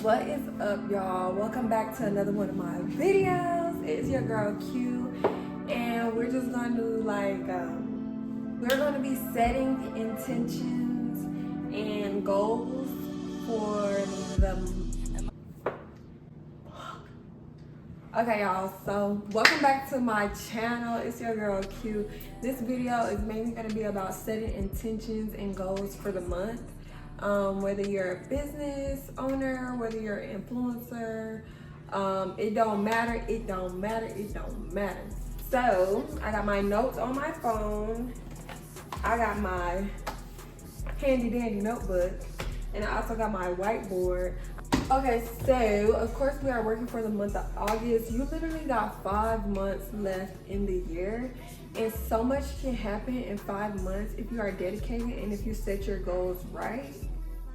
What is up, y'all? Welcome back to another one of my videos. It's your girl Q, and we're just gonna do we're gonna be setting intentions and goals for the. Okay, y'all. So welcome back to my channel. It's your girl Q. This video is mainly gonna be about setting intentions and goals for the month. Whether you're a business owner, whether you're an influencer, it don't matter. So I got my notes on my phone. I got my handy dandy notebook, and I also got my whiteboard. Okay, so of course we are working for the month of August. You literally got 5 months left in the year, and so much can happen in 5 months if you are dedicated and if you set your goals right.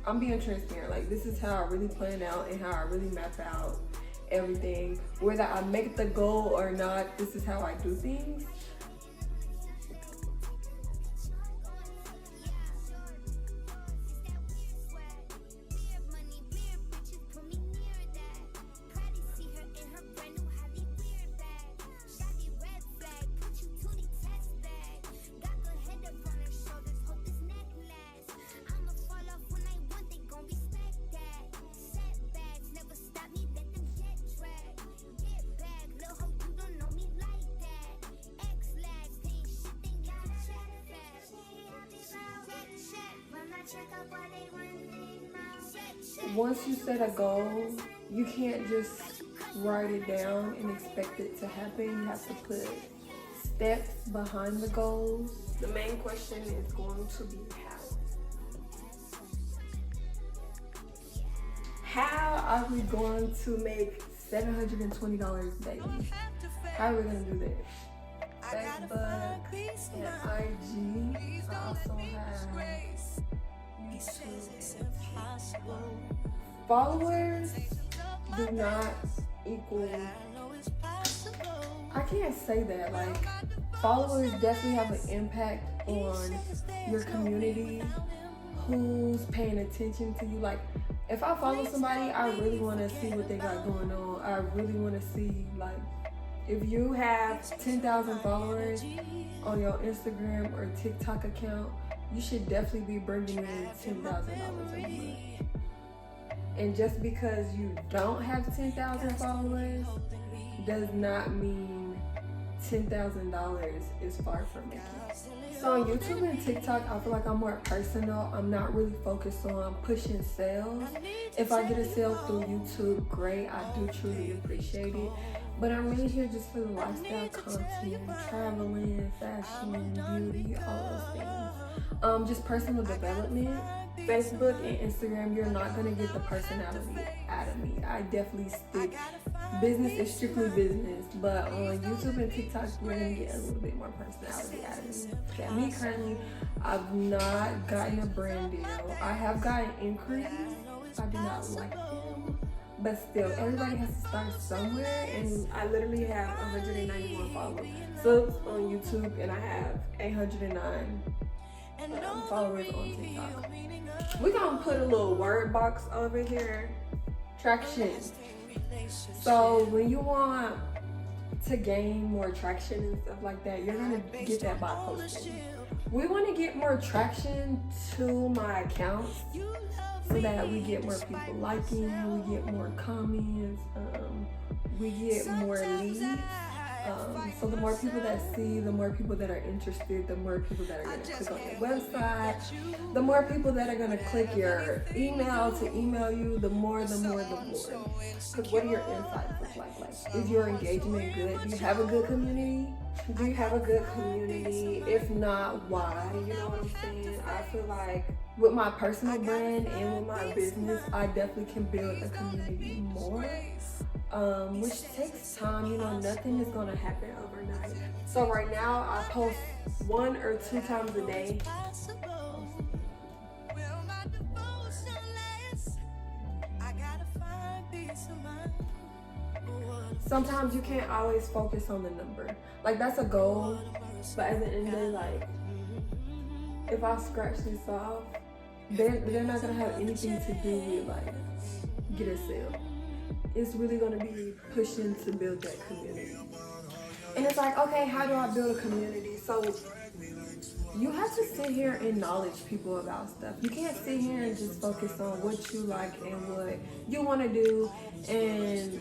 I'm being transparent. Like, this is how I really plan out and how I really map out everything. Whether I make the goal or not, this is how I do things. Once you set a goal, you can't just write it down and expect it to happen. You have to put steps behind the goals. The main question is going to be how. How are we going to make $720 daily? How are we going to do that? Facebook and IG. I also have YouTube. Followers do not equal. I can't say that. Like, followers definitely have an impact on your community. Who's paying attention to you? Like, if I follow somebody, I really want to see what they got going on. I really want to see, like, if you have 10,000 followers on your Instagram or TikTok account, you should definitely be bringing in $10,000 a month. And just because you don't have 10,000 followers does not mean $10,000 is far from making. So on YouTube and TikTok, I feel like I'm more personal. I'm not really focused on pushing sales. If I get a sale through YouTube, great. I do truly appreciate it. But I'm really here just for the lifestyle content, traveling, fashion, beauty, all those things. Just personal development. Facebook and Instagram, you're not gonna get the personality out of me. I definitely stick. Business is strictly business, but on YouTube and TikTok, you're gonna get a little bit more personality out of me. Okay, me currently, I've not gotten a brand deal. I have gotten inquiries. I do not like them, but still, everybody has to start somewhere. And I literally have 191 followers subs on YouTube, and I have 809 followers on TikTok. We're gonna put a little word box over here. Traction. So when you want to gain more traction and stuff like that, you're gonna get that by posting. We want to get more traction to my accounts so that we get more people liking, we get more comments, we get more leads. So the more people that see, the more people that are interested, the more people that are going to click on your website, the more people that are going to click your email to email you, the more. Because what do your insights look like? Like, is your engagement good? Do you have a good community? If not, why? You know what I'm saying? I feel like with my personal brand and with my business, I definitely can build a community more. Which takes time. You know, nothing is gonna happen overnight. So right now I post 1 or 2 times a day. Sometimes you can't always focus on the number. Like, that's a goal, but at the end of the day, like, if I scratch this off, they're not gonna have anything to do with like get a sale. It's really gonna be pushing to build that community. And it's like, okay, how do I build a community? So you have to sit here and knowledge people about stuff. You can't sit here and just focus on what you like and what you want to do, and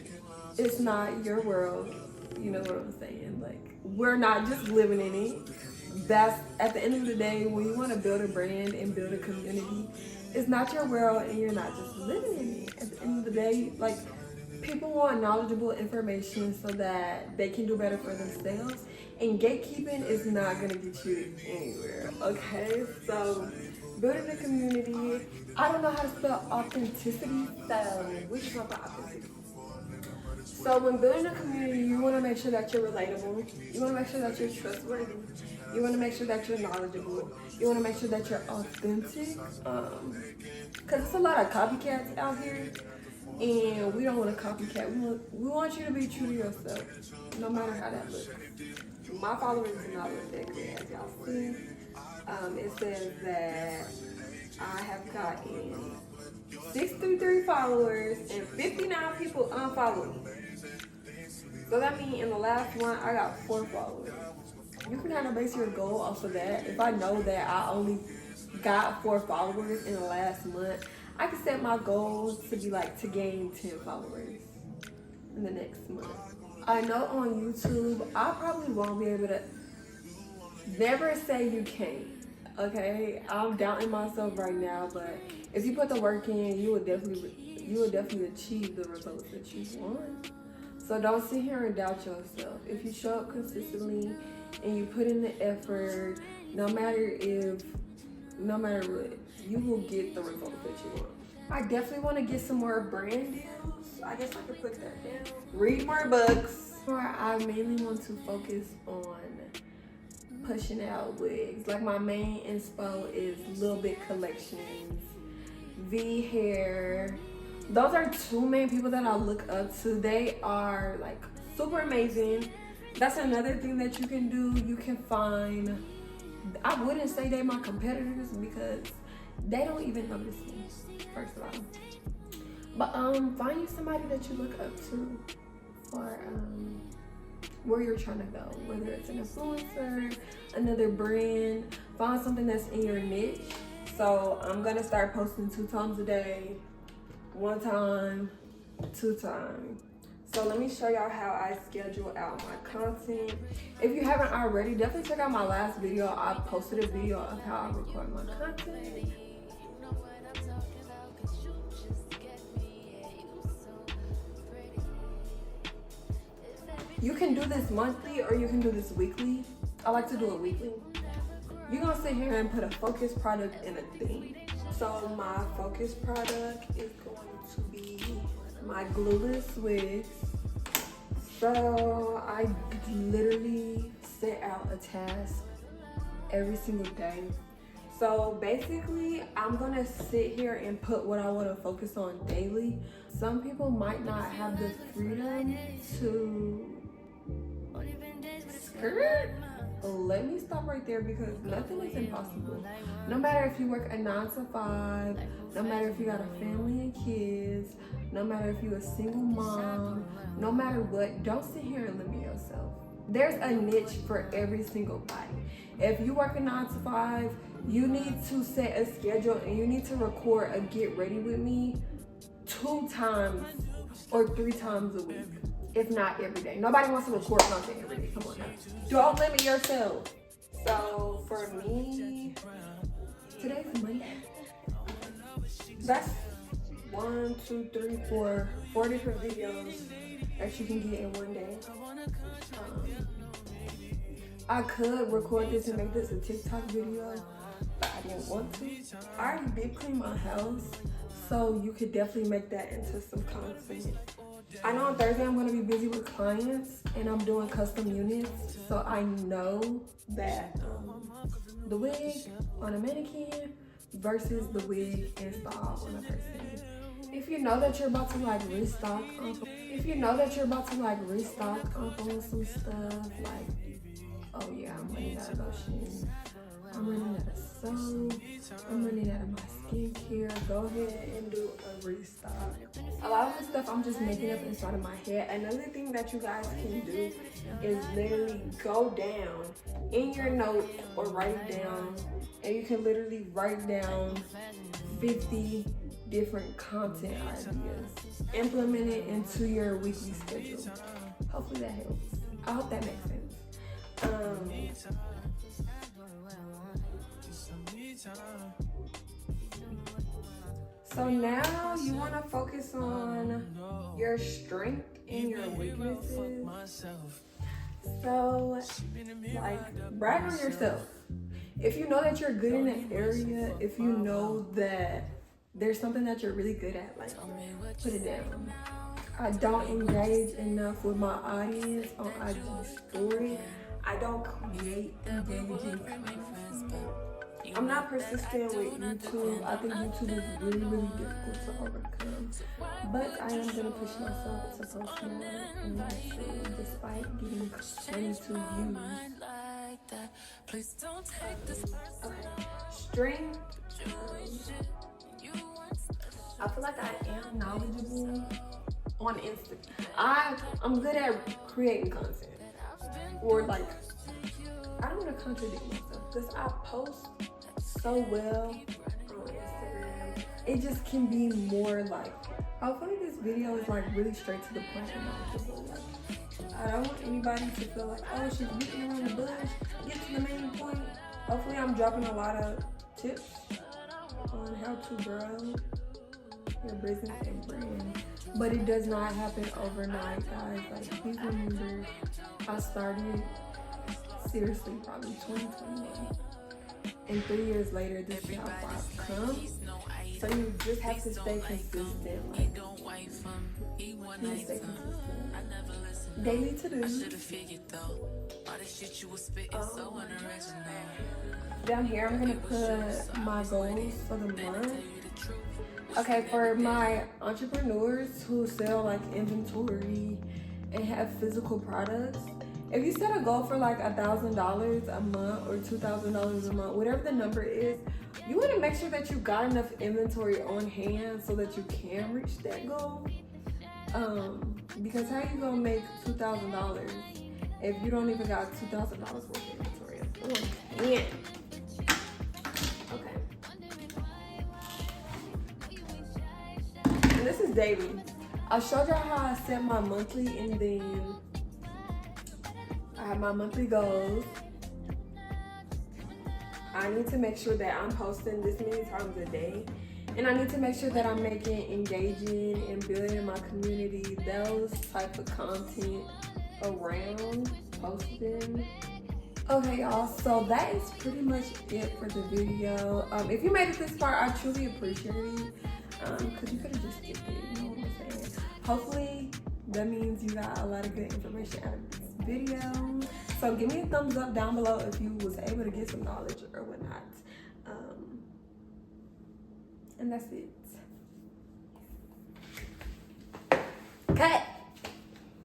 it's not your world. You know what I'm saying? Like, we're not just living in it. That's, at the end of the day, when you want to build a brand and build a community, it's not your world and you're not just living in it. At the end of the day, like, people want knowledgeable information so that they can do better for themselves. And gatekeeping is not gonna get you anywhere, okay? So, building a community, I don't know how to spell authenticity, so which is not authenticity. So when building a community, you wanna make sure that you're relatable. You wanna make sure that you're trustworthy. You wanna make sure that you're knowledgeable. You wanna make sure that you're authentic. Cause there's a lot of copycats out here. And we don't want to copycat. We want you to be true to yourself, no matter how that looks. My followers do not look that good, as y'all see. It says that I have gotten 63 followers and 59 people unfollowed me. So that means in the last one, I got 4 followers. You can kind of base your goal off of that. If I know that I only got 4 followers in the last month, I can set my goal to be like to gain 10 followers in the next month. I know on YouTube, I probably won't be able to, never say you can't, okay? I'm doubting myself right now, but if you put the work in, you will definitely achieve the results that you want. So don't sit here and doubt yourself. If you show up consistently and you put in the effort, no matter what, you will get the results that you want. I definitely want to get some more brand deals. I guess I could put that down. Read more books. I mainly want to focus on pushing out wigs. Like, my main inspo is Little Bit Collections, V Hair. Those are 2 main people that I look up to. They are like super amazing. That's another thing that you can do. You can find, I wouldn't say they're my competitors because they don't even notice me, first of all. But find you somebody that you look up to for where you're trying to go, whether it's an influencer, another brand. Find something that's in your niche. So I'm gonna start posting 2 times a day, 1 time, 2 times. So let me show y'all how I schedule out my content. If you haven't already, definitely check out my last video. I posted a video of how I record my content. You can do this monthly or you can do this weekly. I like to do it weekly. You're gonna sit here and put a focus product in a theme. So my focus product is going to be my glueless wigs. So I literally set out a task every single day. So basically, I'm gonna sit here and put what I wanna focus on daily. Some people might not have the freedom to skirt. Let me stop right there because nothing is impossible. No matter if you work a 9 to 5, no matter if you got a family and kids, no matter if you're a single mom, no matter what, don't sit here and limit yourself. There's a niche for every single body. If you work a 9 to 5, you need to set a schedule and you need to record a get ready with me 2 times or 3 times a week. If not every day. Nobody wants to record content every day. Come on now. Don't limit yourself. So for me, today's Monday. That's 1, 2, 3, 4 different videos that you can get in one day. I could record this and make this a TikTok video, but I didn't want to. I already did clean my house, so you could definitely make that into some content. I know on Thursday I'm going to be busy with clients and I'm doing custom units, so I know that the wig on a mannequin versus the wig install on a person. If you know that you're about to like restock on some stuff, like, oh yeah, I'm running out of lotion, I'm running out of soap, I'm running out of mascara. skincare, go ahead and do a restock. A lot of this stuff I'm just making up inside of my head. Another thing that you guys can do is literally go down in your notes or write it down, and you can literally write down 50 different content ideas. Implement it into your weekly schedule. Hopefully that helps. I hope that makes sense. So now you want to focus on your strength and your weaknesses. So, like, brag on yourself. If you know that you're good in an area, if you know that there's something that you're really good at, like, put it down. I don't engage enough with my audience on IG story. I don't create engaging content. I'm not persistent with YouTube. I think YouTube is really, really difficult to overcome. But I am going to push myself to post more and more soon, despite getting 22 views. Okay. Strength. I feel like I am knowledgeable on Instagram. I'm good at creating content. Or like, I don't want to contradict myself because I post so well on Instagram. It just can be more like, hopefully this video is like really straight to the point and knowledgeable. Like, I don't want anybody to feel like, oh, she's beating around the bush, get to the main point. Hopefully I'm dropping a lot of tips on how to grow your business and brand. But it does not happen overnight, guys. Like, please remember, I started seriously probably 2021. And 3 years later, this is how far I've come. So you just have to stay consistent. Like, you stay consistent. Daily to-dos. Down here, I'm gonna put my goals for the month. Okay, for my entrepreneurs who sell like inventory and have physical products, if you set a goal for like $1,000 a month or $2,000 a month, whatever the number is, you want to make sure that you got enough inventory on hand so that you can reach that goal. Because how you gonna make $2,000 if you don't even got $2,000 worth of inventory on hand? Okay. And this is daily. I showed y'all how I set my monthly, and then I have my monthly goals. I need to make sure that I'm posting this many times a day. And I need to make sure that I'm making engaging and building my community, those type of content around posting. Okay, y'all, so that is pretty much it for the video. If you made it this far, I truly appreciate it. Because you could have just skipped it, you know what I'm saying? Hopefully, that means you got a lot of good information out of this video. So give me a thumbs up down below if you was able to get some knowledge or whatnot. And that's it. Cut!